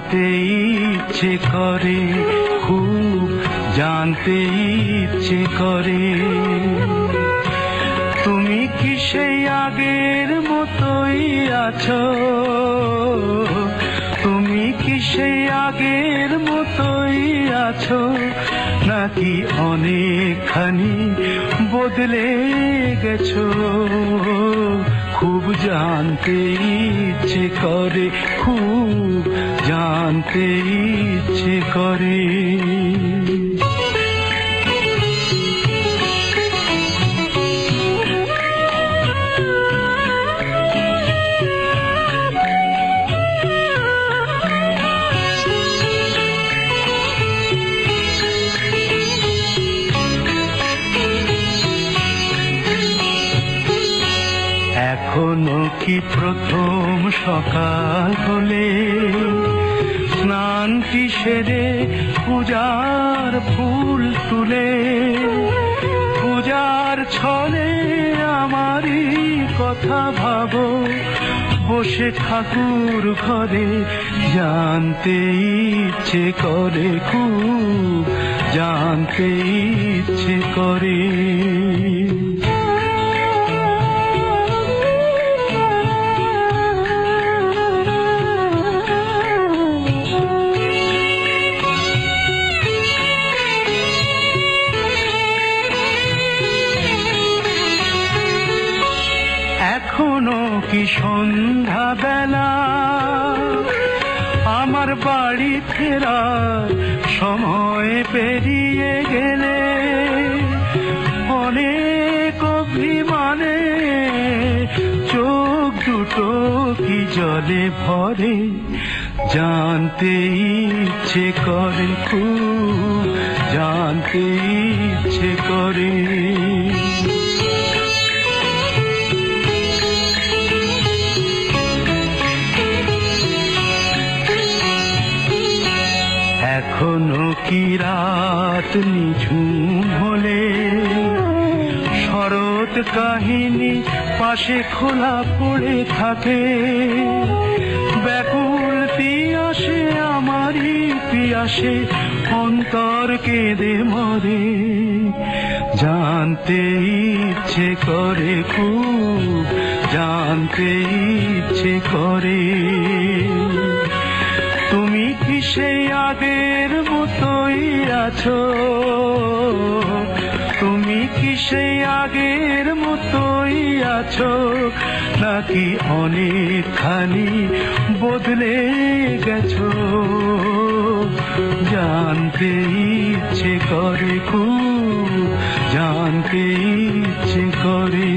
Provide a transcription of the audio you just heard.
জানতে ইচ্ছে করে, খুব জানতে ইচ্ছে করে। তুমি কি সেই আগের মতোই আছো? তুমি কি সেই আগের মতোই আছো, নাকি অনেকখানি বদলে গেছো? খুব জানতে ইচ্ছে করে, খুব জানতে ইচ্ছে করে। এখনো কি প্রথম সকাল হলে স্নানটি সেরে পূজার ফুল তুলে, পূজার ছলে আমারই কথা ভাবো বসে ঠাকুর ঘরে? জানতে ইচ্ছে করে, খুব জানতে ইচ্ছে করে। এখনো কি সন্ধ্যা বেলা, আমার বাড়ি ফেরার সময় পেরিয়ে গেলে অনেক অভিমানে চোখ দুটো কি জলে ভরে? জানতে ইচ্ছে করে, খুব জানতে ইচ্ছে করে। এখনো কি রাত নিঝুম হলে শরৎ কাহিনী পাশে খোলা পড়ে থাকে? ব্যাকুল পিয়াসে আমারই পিয়াসে অন্তর কেঁদে মরে। জানতে ইচ্ছে করে, খুব জানতে ইচ্ছে করে। তুমি কি সেই আগের মতোই আছো? তুমি কি সেই আগের মতোই আছো, নাকি অনেকখানি বদলে গেছো? জানতে ইচ্ছে করে, খুব জানতে ইচ্ছে করে।